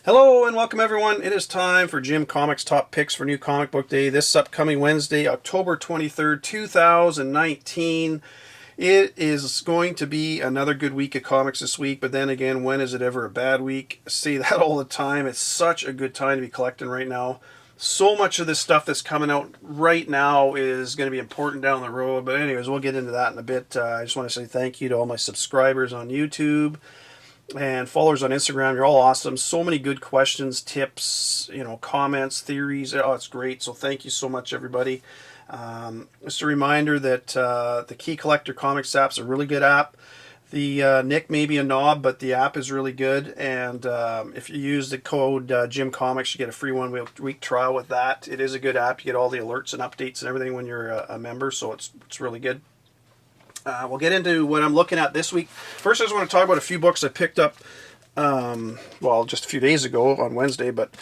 Hello and welcome everyone. It is time for Jim Comics Top Picks for New Comic Book Day. This upcoming Wednesday, October 23rd, 2019. It is going to be another good week of comics this week, but then again, when is it ever a bad week? I say that all the time. It's such a good time to be collecting right now. So much of this stuff that's coming out right now is going to be important down the road, but anyways, we'll get into that in a bit. I just want to say thank you to all my subscribers on YouTube and followers on Instagram. You're all awesome. So many good questions, tips, comments, theories. Oh, it's great. So thank you so much, everybody. Just a reminder that the Key Collector Comics app's a really good app. The Nick may be a knob, but the app is really good. And if you use the code Jim Comics, you get a free 1 week trial with that. It is a good app. You get all the alerts and updates and everything when you're a member, so it's really good. We'll get into what I'm looking at this week. First, I just want to talk about a few books I picked up, just a few days ago on Wednesday, but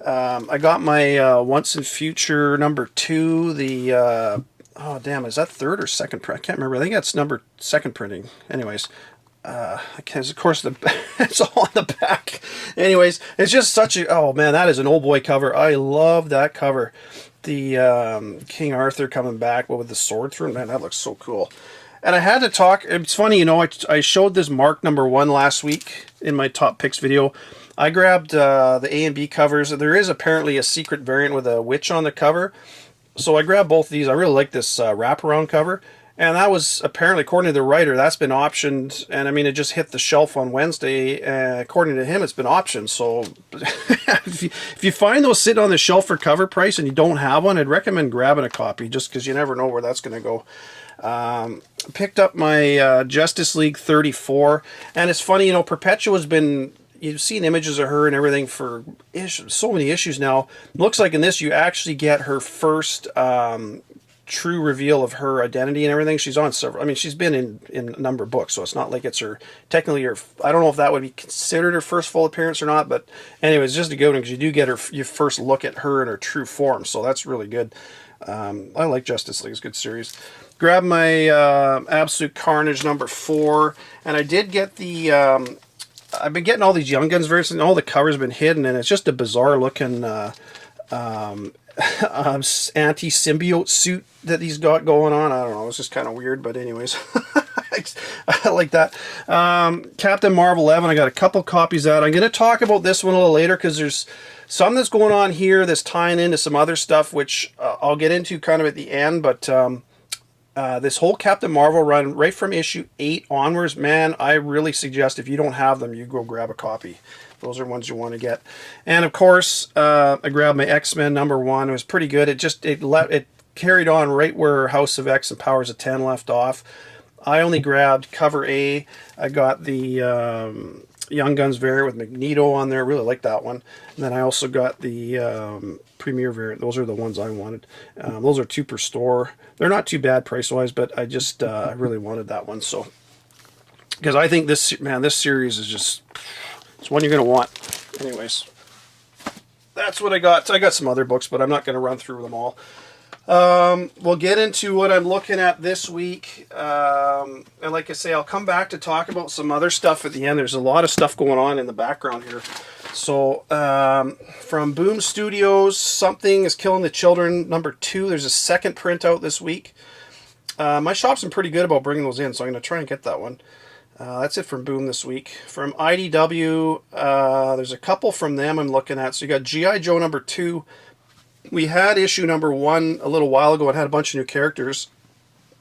I got my Once and Future #2, the, is that third or second print? I can't remember. I think that's second printing. Anyways, because of course it's all on the back. Anyways, it's just such a, oh man, that is an old boy cover. I love that cover. The King Arthur coming back, with the sword through him. Man, that looks so cool. And I had to talk, it's funny, I showed this Mark #1 last week in my top picks video. I grabbed the A and B covers. There is apparently a secret variant with a witch on the cover. So I grabbed both of these. I really like this wraparound cover. And that was apparently, according to the writer, that's been optioned. And I mean, it just hit the shelf on Wednesday. According to him, it's been optioned. So if you find those sitting on the shelf for cover price and you don't have one, I'd recommend grabbing a copy just because you never know where that's going to go. Picked up my Justice League 34, and it's funny, Perpetua's been, you've seen images of her and everything for so many issues now. Looks like in this you actually get her first true reveal of her identity and everything. She's on several, she's been in a number of books, so it's not like it's her, technically her, I don't know if that would be considered her first full appearance or not, but anyways, just a good one because you do get your first look at her in her true form, so that's really good. I like Justice League. It's a good series. Grab my Absolute Carnage #4, and I did get the I've been getting all these Young Guns versions, and all the covers have been hidden, and it's just a bizarre looking anti-symbiote suit that he's got going on. I don't know, it's just kind of weird, but anyways, I like that. Captain Marvel 11, I got a couple copies out. I'm going to talk about this one a little later because there's something that's going on here that's tying into some other stuff, which I'll get into kind of at the end, but this whole Captain Marvel run, right from issue 8 onwards, man, I really suggest if you don't have them, you go grab a copy. Those are ones you want to get. And of course, I grabbed my X-Men #1. It was pretty good. It carried on right where House of X and Powers of 10 left off. I only grabbed cover A. I got the Young Guns variant with Magneto on there. Really like that one. And then I also got the Premier variant. Those are the ones I wanted. Those are 2 per store. They're not too bad price-wise, but I just I really wanted that one. So, because I think this series is just, it's one you're going to want. Anyways, that's what I got. So I got some other books, but I'm not going to run through them all. We'll get into what I'm looking at this week. And like I say, I'll come back to talk about some other stuff at the end. There's a lot of stuff going on in the background here. So, from Boom Studios, Something is Killing the Children #2. There's a second print out this week. My shop's been pretty good about bringing those in, so I'm going to try and get that one. That's it from Boom this week. From IDW, there's a couple from them I'm looking at. So you got G.I. Joe #2. We had issue #1 a little while ago. It had a bunch of new characters.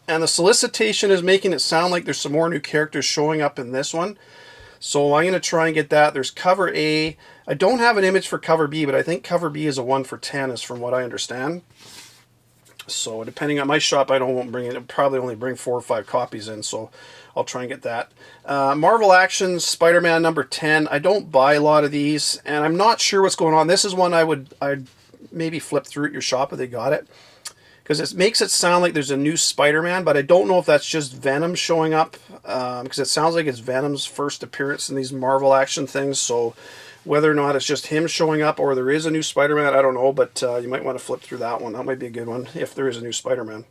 And the solicitation is making it sound like there's some more new characters showing up in this one. So I'm going to try and get that. There's cover A. I don't have an image for cover B, but I think cover B is a 1 for 10, is from what I understand. So depending on my shop, I won't bring it. I'll probably only bring 4 or 5 copies in, so I'll try and get that. Marvel Actions, Spider-Man #10. I don't buy a lot of these, and I'm not sure what's going on. This is one I'd maybe flip through at your shop if they got it, because it makes it sound like there's a new Spider-Man, but I don't know if that's just Venom showing up, because it sounds like it's Venom's first appearance in these Marvel Action things, so whether or not it's just him showing up or there is a new Spider-Man, I don't know, but you might want to flip through that one. That might be a good one if there is a new Spider-Man.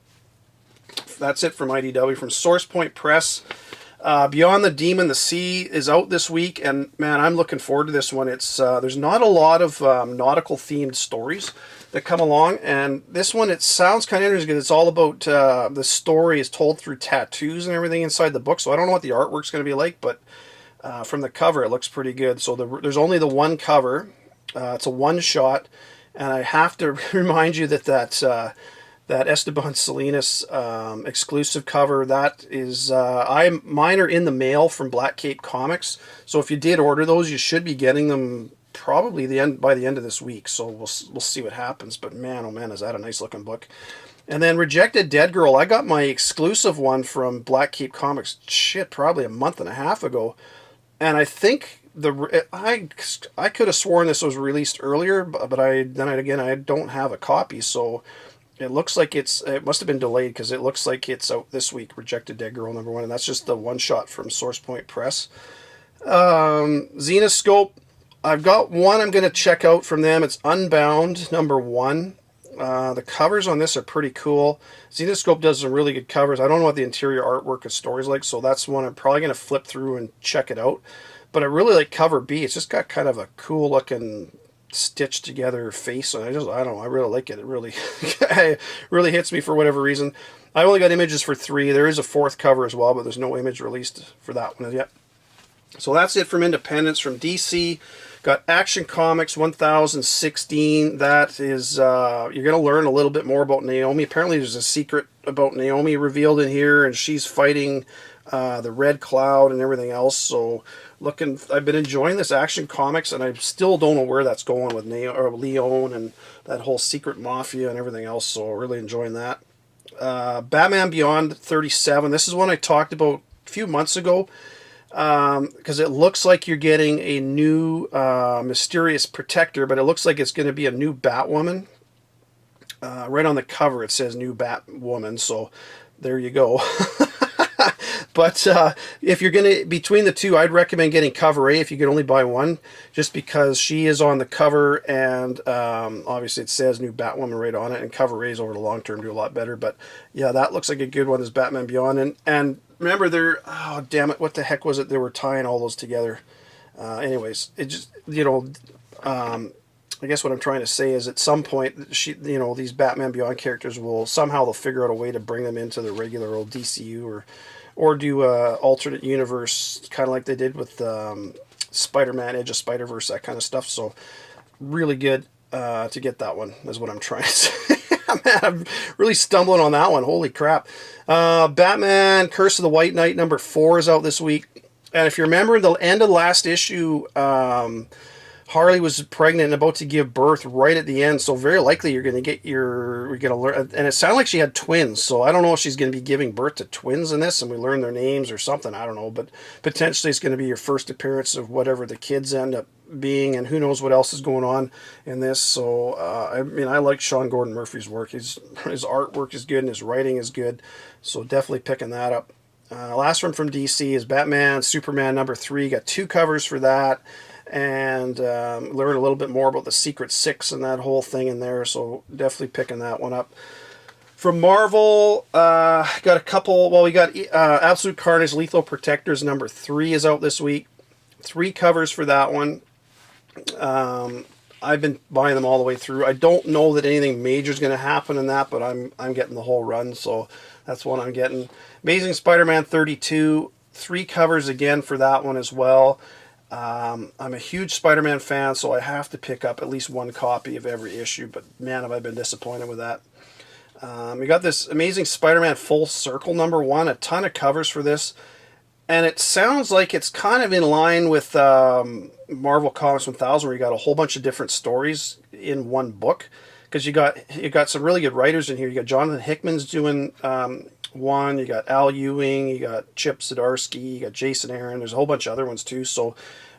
That's it from IDW. From Source Point Press, Beyond the Demon, the Sea is out this week, and man, I'm looking forward to this one. It's there's not a lot of nautical themed stories that come along, and this one, it sounds kind of interesting because it's all about the story is told through tattoos and everything inside the book. So I don't know what the artwork's going to be like, but from the cover, it looks pretty good. So there's only the one cover. It's a one shot, and I have to remind you that Esteban Salinas exclusive cover, that is mine are in the mail from Black Cape Comics. So if you did order those, you should be getting them probably by the end of this week. So we'll see what happens. But man, oh man, is that a nice looking book. And then Rejected Dead Girl, I got my exclusive one from Black Cape Comics, probably a month and a half ago. And I think I could have sworn this was released earlier, but I don't have a copy, so it looks like it must have been delayed because it looks like it's out this week. Rejected Dead Girl #1, and that's just the one shot from Source Point Press. Xenoscope, I've got one I'm going to check out from them. It's Unbound #1. The covers on this are pretty cool. Xenoscope does some really good covers. I don't know what the interior artwork and story's like, so that's one I'm probably going to flip through and check it out. But I really like cover B. It's just got kind of a cool looking stitched together face, and I don't know, I really like it. It really it really hits me for whatever reason. I only got images for 3. There is a 4th cover as well, but there's no image released for that one yet. So that's it from Independence. From DC, got Action Comics 1016. That is you're going to learn a little bit more about Naomi. Apparently there's a secret about Naomi revealed in here, and she's fighting the Red Cloud and everything else. So I've been enjoying this Action Comics, and I still don't know where that's going with Leon and that whole secret mafia and everything else. So really enjoying that. Batman Beyond 37. This is one I talked about a few months ago, because it looks like you're getting a new mysterious protector, but it looks like it's going to be a new Batwoman. Right on the cover it says new Batwoman, so there you go. But if you're going to, between the two, I'd recommend getting cover A if you can only buy one, just because she is on the cover, and obviously it says new Batwoman right on it, and cover A's over the long term do a lot better. But yeah, that looks like a good one, is Batman Beyond. And remember, oh damn it, what the heck was it? They were tying all those together. Anyways, it just, I guess what I'm trying to say is at some point, these Batman Beyond characters they'll figure out a way to bring them into the regular old DCU, or do a alternate universe, kind of like they did with Spider-Man, Edge of Spider-Verse, that kind of stuff. So really good to get that one, is what I'm trying to say. Man, I'm really stumbling on that one. Holy crap. Batman Curse of the White Knight #4 is out this week. And if you remember the end of the last issue, Harley was pregnant and about to give birth right at the end, so very likely you're going to learn. And it sounded like she had twins, so I don't know if she's going to be giving birth to twins in this, and we learn their names or something. I don't know, but potentially it's going to be your first appearance of whatever the kids end up being, and who knows what else is going on in this. So I like Sean Gordon Murphy's work. His artwork is good and his writing is good, so definitely picking that up. Last one from DC is Batman Superman #3. Got 2 covers for that. And learn a little bit more about the Secret Six and that whole thing in there, so definitely picking that one up. From Marvel, got a couple. Well, we got Absolute Carnage Lethal Protectors #3 is out this week. 3 covers for that one. I've been buying them all the way through. I don't know that anything major is going to happen in that, but I'm getting the whole run, so that's one I'm getting. Amazing Spider-Man 32, 3 covers again for that one as well. I'm a huge Spider-Man fan, so I have to pick up at least 1 copy of every issue, but man, have I been disappointed with that. We got this Amazing Spider-Man Full Circle #1, a ton of covers for this, and it sounds like it's kind of in line with Marvel Comics 1000, where you got a whole bunch of different stories in one book, because you got some really good writers in here. You got Jonathan Hickman's doing one, you got Al Ewing, you got Chip Zdarsky, you got Jason Aaron. There's a whole bunch of other ones too. So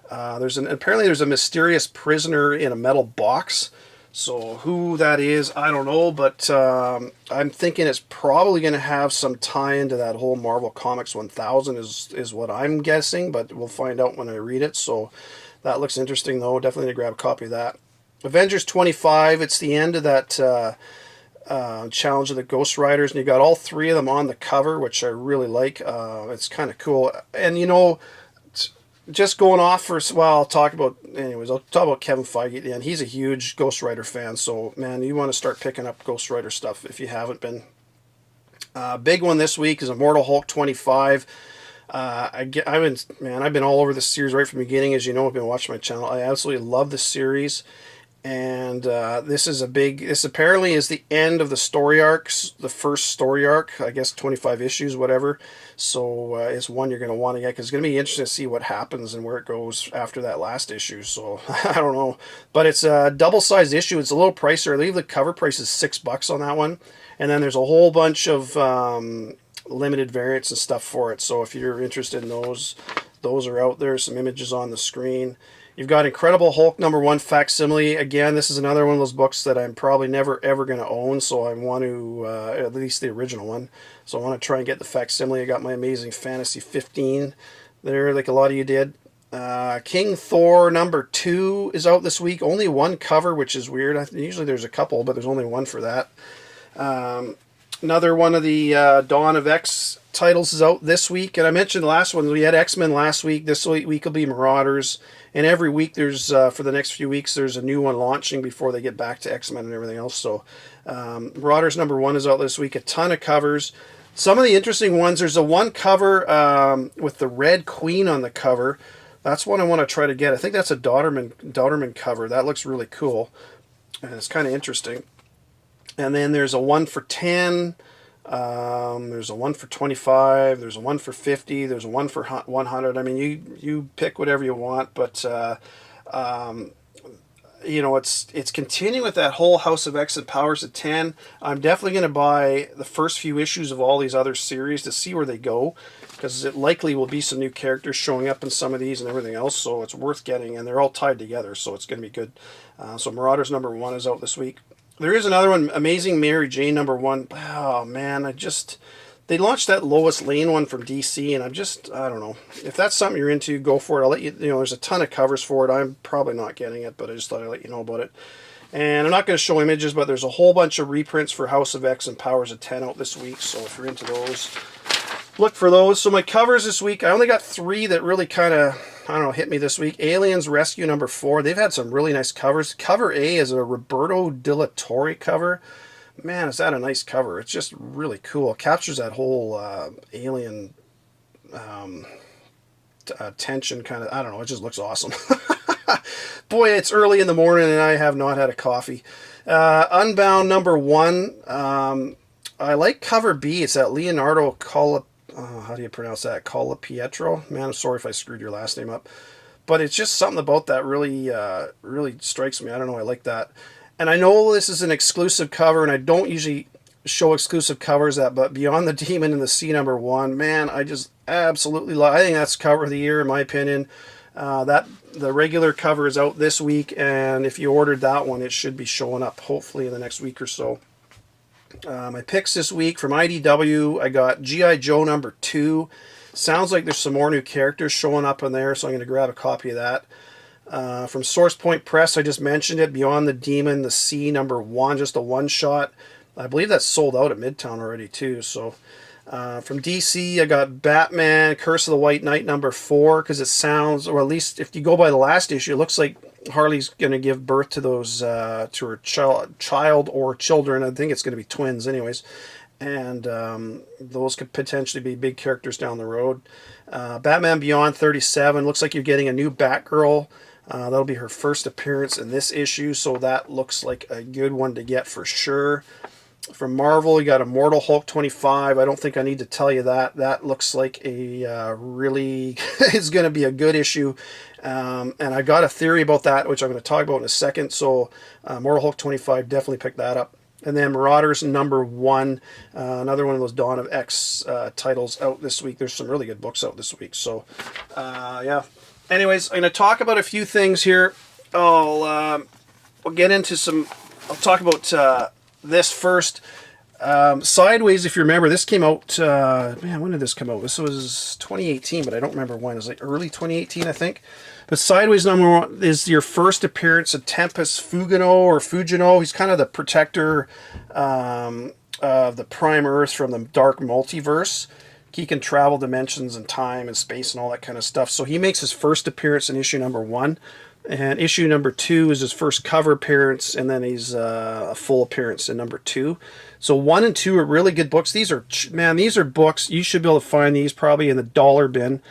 apparently there's a mysterious prisoner in a metal box. So who that is, I don't know, but I'm thinking it's probably going to have some tie into that whole Marvel Comics 1000 is what I'm guessing, but we'll find out when I read it. So that looks interesting though. Definitely going to grab a copy of that. Avengers 25, it's the end of that Challenge of the Ghost Riders, and you got all three of them on the cover, which I really like. It's kind of cool. And you know, just going off for, well, I'll talk about, anyways, I'll talk about Kevin Feige at the end. He's a huge Ghost Rider fan, so man, you want to start picking up Ghost Rider stuff if you haven't been. Big one this week is Immortal Hulk 25. I've been all over this series right from the beginning. As you know, I've been watching my channel. I absolutely love this series. And this apparently is the end of the story arcs, the first story arc, I guess 25 issues, whatever. So it's one you're going to want to get, because it's going to be interesting to see what happens and where it goes after that last issue. So I don't know, but it's a double-sized issue. It's a little pricier. I believe the cover price is $6 on that one, and then there's a whole bunch of limited variants and stuff for it. So if you're interested in those are out there. Some images on the screen. You've got Incredible Hulk #1 facsimile. Again, this is another one of those books that I'm probably never ever going to own, so I want to, at least the original one. So I want to try and get the facsimile. I got my Amazing Fantasy 15 there, like a lot of you did. King Thor #2 is out this week. Only one cover, which is weird. Usually there's a couple, but there's only one for that. Another one of the Dawn of X titles is out this week. And I mentioned the last one, we had X-Men last week. This week will be Marauders. And every week there's, for the next few weeks, there's a new one launching before they get back to X-Men and everything else. So Marauders #1 is out this week. A ton of covers. Some of the interesting ones, there's a one cover with the Red Queen on the cover. That's one I want to try to get. I think that's a Dauterman cover. That looks really cool. And it's kind of interesting. And then there's a 1 for 10. There's a 1 for 25. There's a 1 for 50. There's a 1 for 100. I mean, you pick whatever you want, but you know, it's continuing with that whole House of X and Powers of 10. I'm definitely going to buy the first few issues of all these other series to see where they go, because it likely will be some new characters showing up in some of these and everything else, so it's worth getting, and they're all tied together, so it's going to be good. So Marauders #1 is out this week. There is another one, Amazing Mary Jane #1. Oh man, they launched that Lois Lane one from DC, and I don't know. If that's something you're into, go for it. I'll let you know, there's a ton of covers for it. I'm probably not getting it, but I just thought I'd let you know about it. And I'm not going to show images, but there's a whole bunch of reprints for House of X and Powers of 10 out this week, so if you're into those, look for those. So my covers this week, I only got 3 that really kind of, I don't know, hit me this week. Aliens Rescue #4. They've had some really nice covers. Cover A is a Roberto De La Torre cover. Man, is that a nice cover. It's just really cool. It captures that whole alien tension kind of, I don't know, it just looks awesome. Boy, it's early in the morning and I have not had a coffee. Unbound #1. I like cover B. It's that Leonardo how do you pronounce that? Colapietro? Man, I'm sorry if I screwed your last name up. But it's just something about that really strikes me. I don't know, I like that. And I know this is an exclusive cover, and I don't usually show exclusive covers, but Beyond the Demon and the Sea #1, man, I just absolutely love. I think that's cover of the year, in my opinion. The regular cover is out this week, and if you ordered that one, it should be showing up hopefully in the next week or so. My picks this week from IDW, I got G.I. Joe #2. Sounds like there's some more new characters showing up in there, so I'm going to grab a copy of that. From Source Point Press, I just mentioned it, Beyond the Demon, the Sea #1, just a one-shot. I believe that's sold out at Midtown already too. So from DC, I got Batman, Curse of the White Knight #4, because it sounds, or at least if you go by the last issue, it looks like Harley's going to give birth to those, to her child or children. I think it's going to be twins anyways. And those could potentially be big characters down the road. Batman Beyond 37, looks like you're getting a new Batgirl. That'll be her first appearance in this issue, so that looks like a good one to get for sure. From Marvel, you got Immortal Hulk 25. I don't think I need to tell you that. That looks like a really it's going to be a good issue. And I got a theory about that, which I'm going to talk about in a second. So Immortal Hulk 25, definitely pick that up. And then Marauders #1, another one of those Dawn of X titles out this week. There's some really good books out this week. So, yeah. Anyways, I'm going to talk about a few things here. I'll get into some. I'll talk about this first. Sideways, if you remember, this came out, man, when did this come out? This was 2018, but I don't remember when. It was like early 2018, I think. But Sideways #1 is your first appearance of Tempest Fugino. He's kind of the protector of the Prime Earth from the Dark Multiverse. He can travel dimensions and time and space and all that kind of stuff. So he makes his first appearance in issue #1. And issue #2 is his first cover appearance, and then he's a full appearance in #2. So 1 and 2 are really good books. These are, man, these are books. You should be able to find these probably in the dollar bin.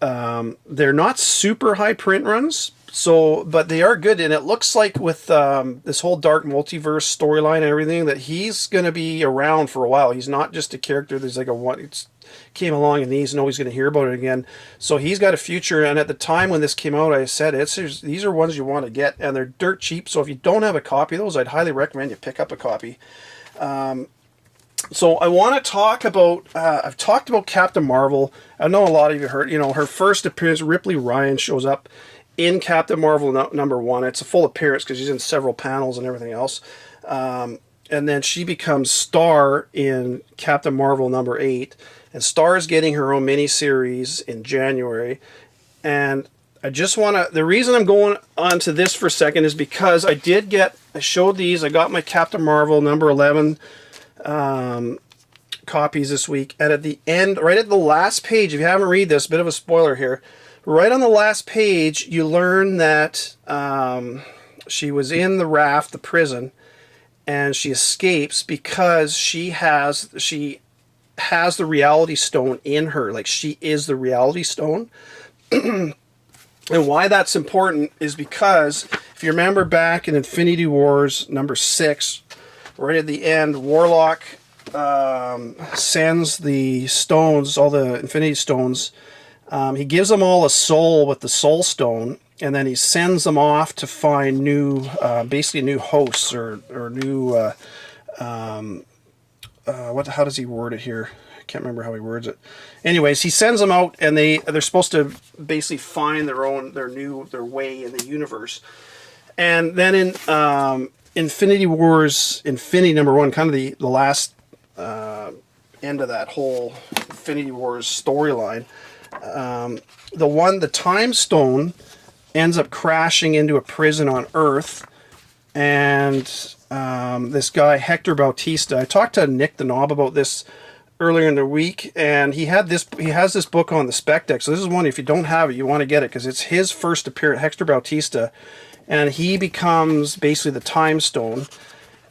They're not super high print runs, but they are good. And it looks like with this whole Dark Multiverse storyline and everything that he's going to be around for a while. He's not just a character that's like it's came along and he's always going to hear about it again. So he's got a future. And at the time when this came out, I said these are ones you want to get, and they're dirt cheap. So if you don't have a copy of those, I'd highly recommend you pick up a copy. So I want to talk about, I've talked about Captain Marvel. I know a lot of you heard, her first appearance, Ripley Ryan shows up in Captain Marvel #1. It's a full appearance because she's in several panels and everything else. And then she becomes Star in Captain Marvel #8. And Star is getting her own miniseries in January. And I just want to, the reason I'm going on to this for a second is because I showed these, I got my Captain Marvel #11 copies this week, and at the end, right at the last page, if you haven't read this, bit of a spoiler here, right on the last page you learn that she was in the raft, the prison, and she escapes because she has the reality stone in her. Like, she is the reality stone. And why that's important is because if you remember back in Infinity Wars #6, right at the end, Warlock sends the stones, all the Infinity Stones. He gives them all a soul with the Soul Stone, and then he sends them off to find basically new hosts or new. How does he word it here? I can't remember how he words it. Anyways, he sends them out, and they're supposed to basically find their way in the universe. And then in Infinity Wars, Infinity #1, kind of the last end of that whole Infinity Wars storyline, the Time Stone ends up crashing into a prison on Earth, and this guy Hector Bautista, I talked to Nick the Knob about this earlier in the week, and he has this book on the spec deck. So this is one, if you don't have it, you want to get it, because it's his first appearance, Hector Bautista, and he becomes basically the Time Stone.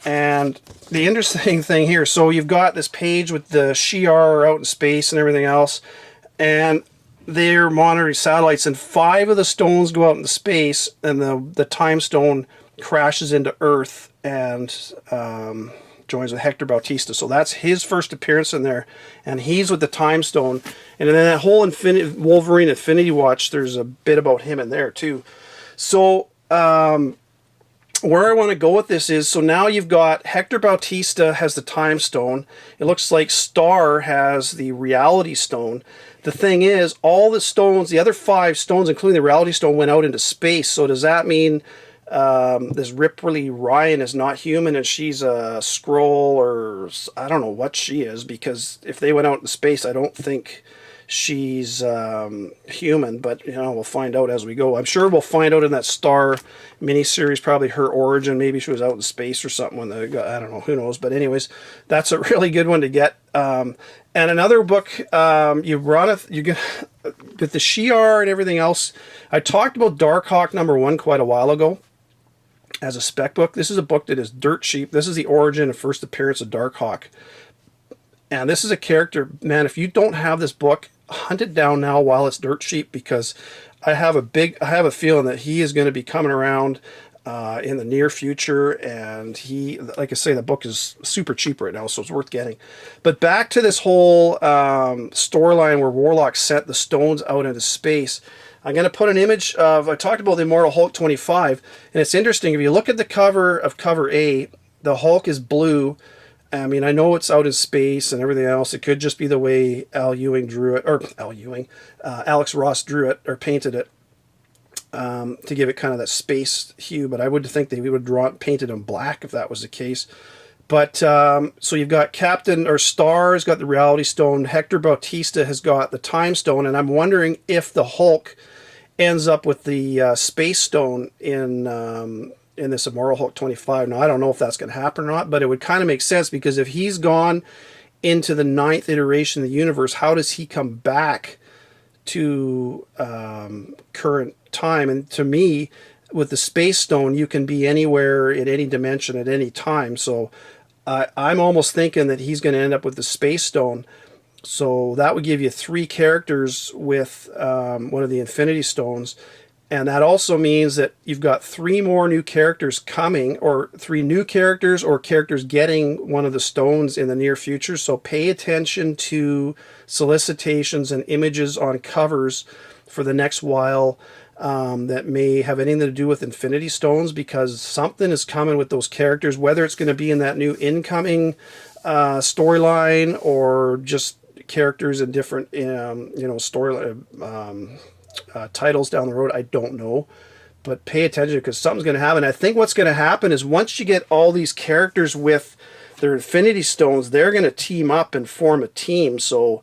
And the interesting thing here, so you've got this page with the Shi'ar out in space and everything else, and they're monitoring satellites, and 5 of the stones go out into space, and the Time Stone crashes into Earth and joins with Hector Bautista. So that's his first appearance in there, and he's with the Time Stone. And then that whole Wolverine Infinity Watch, there's a bit about him in there too. So where I want to go with this is, so now you've got Hector Bautista has the Time Stone. It looks like Star has the Reality Stone. The thing is, all the stones, the other 5 stones, including the Reality Stone, went out into space. So does that mean this Ripley Ryan is not human and she's a Skrull, or I don't know what she is, because if they went out into space, I don't think she's human, but we'll find out as we go. I'm sure we'll find out in that Star miniseries, probably her origin. Maybe she was out in space or something when I don't know, who knows. But anyways, that's a really good one to get. And another book, you get with the Shi'ar and everything else. I talked about Darkhawk #1 quite a while ago as a spec book. This is a book that is dirt cheap. This is the origin and first appearance of Darkhawk. And this is a character, man, if you don't have this book, hunt it down now while it's dirt cheap, because I have a feeling that he is going to be coming around in the near future, and like I say, the book is super cheap right now, so it's worth getting. But back to this whole storyline where Warlock sent the stones out into space. I'm going to put an image of, I talked about the Immortal Hulk 25, and it's interesting, if you look at the cover of cover A, the Hulk is blue. I mean, I know it's out in space and everything else. It could just be the way Alex Ross drew it or painted it to give it kind of that space hue. But I would think they would paint it in black if that was the case. But so you've got Captain or Star's got the Reality Stone. Hector Bautista has got the Time Stone, and I'm wondering if the Hulk ends up with the Space Stone in this Immortal Hulk 25. Now I don't know if that's going to happen or not, but it would kind of make sense, because if he's gone into the 9th iteration of the universe, how does he come back to current time? And to me, with the Space Stone, you can be anywhere in any dimension at any time. So I'm almost thinking that he's going to end up with the Space Stone. So that would give you 3 characters with one of the Infinity Stones. And that also means that you've got 3 more new characters coming, or 3 new characters, or characters getting one of the stones in the near future. So pay attention to solicitations and images on covers for the next while that may have anything to do with Infinity Stones, because something is coming with those characters, whether it's going to be in that new incoming storyline, or just characters in different story titles down the road. I don't know, but pay attention, because something's going to happen. I think what's going to happen is, once you get all these characters with their Infinity Stones, they're going to team up and form a team. So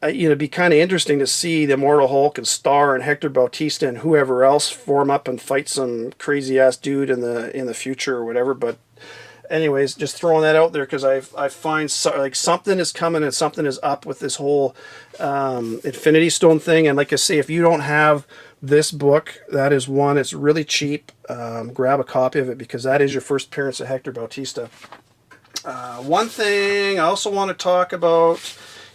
it'd be kind of interesting to see the Immortal Hulk and Star and Hector Bautista and whoever else form up and fight some crazy ass dude in the future or whatever. But anyways, just throwing that out there, because I find like something is coming and something is up with this whole Infinity Stone thing. And like I say, if you don't have this book, that is one. It's really cheap. Grab a copy of it, because that is your first appearance of Hector Bautista. One thing I also want to talk about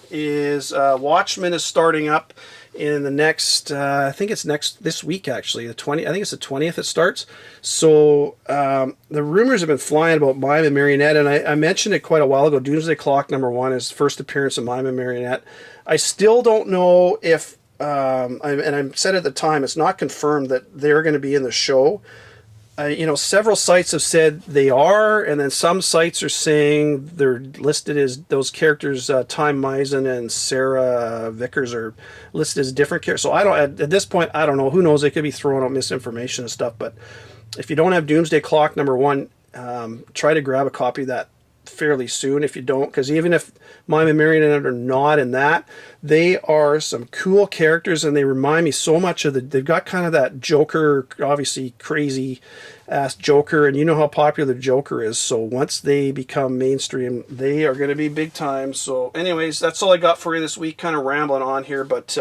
is Watchmen is starting up in the next, I think it's this week actually, I think it's the 20th it starts. So the rumors have been flying about Mime and Marionette, and I mentioned it quite a while ago. Doomsday Clock #1 is first appearance of Mime and Marionette. I still don't know if, and I said at the time, it's not confirmed that they're going to be in the show. Several sites have said they are, and then some sites are saying they're listed as those characters. Time Misen and Sarah Vickers are listed as different characters. So at this point, I don't know. Who knows? They could be throwing out misinformation and stuff. But if you don't have Doomsday Clock #1, try to grab a copy of that fairly soon if you don't, because even if Mime and Marionette are not in that, they are some cool characters, and they remind me so much of they've got kind of that Joker, obviously crazy ass Joker, and you know how popular the Joker is. So once they become mainstream, they are going to be big time. So anyways, that's all I got for you this week, kind of rambling on here, but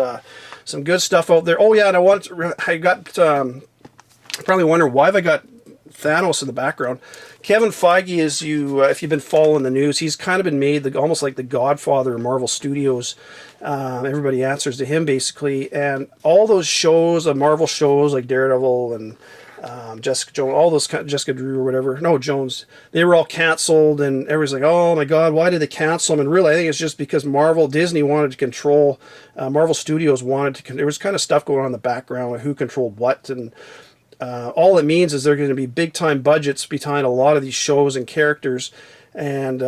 some good stuff out there. Oh yeah, and I got probably wonder why have I got Thanos in the background. Kevin Feige is if you've been following the news, he's kind of been made almost like the godfather of Marvel Studios. Everybody answers to him basically, and all those shows, Marvel shows like Daredevil and Jessica Jones, all those Jessica Drew or whatever, no Jones, they were all canceled, and everybody's like, oh my god, why did they cancel them? And really, I think it's just because Disney wanted to control, Marvel Studios wanted to. There was kind of stuff going on in the background with who controlled what, and all it means is there are going to be big time budgets behind a lot of these shows and characters, and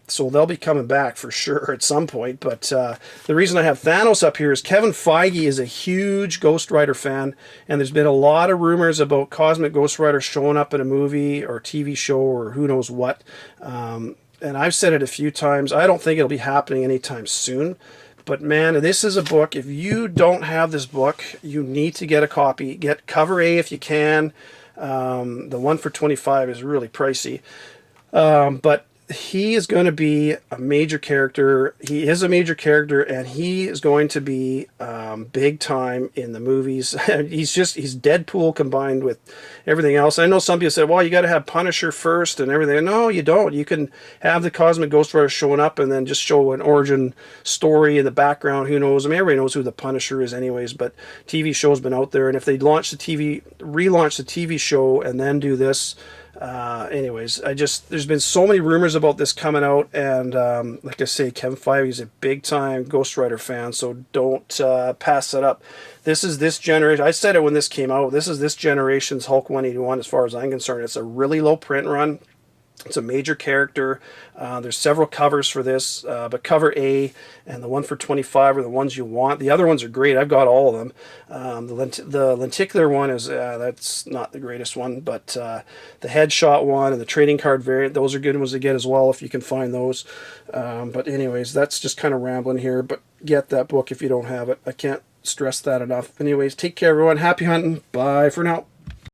so they'll be coming back for sure at some point. But the reason I have Thanos up here is Kevin Feige is a huge Ghost Rider fan, and there's been a lot of rumors about Cosmic Ghost Rider showing up in a movie or TV show or who knows what. And I've said it a few times, I don't think it'll be happening anytime soon. But man, this is a book. If you don't have this book, you need to get a copy. Get cover A if you can. The one for $25 is really pricey. But he is going to be a major character. He is a major character, and he is going to be big time in the movies. he's Deadpool combined with everything else. I know some people said, well, you got to have Punisher first and everything. No, you don't. You can have the Cosmic Ghost Rider showing up and then just show an origin story in the background. Who knows? I mean, everybody knows who the Punisher is anyways, but TV show's been out there, and if they relaunch the TV show and then do this, anyways, there's been so many rumors about this coming out, and like I say, Kevin Feige is a big time Ghost Rider fan, so don't pass that up. This is this generation. I said it when this came out. This is this generation's Hulk 181 as far as I'm concerned. It's a really low print run. It's a major character. There's several covers for this, but cover A and the one for 25 are the ones you want. The other ones are great. I've got all of them. The lenticular one is that's not the greatest one, but the headshot one and the trading card variant, those are good ones to get as well if you can find those. But anyways, that's just kind of rambling here, but get that book if you don't have it. I can't stress that enough. Anyways, take care, everyone. Happy hunting. Bye for now.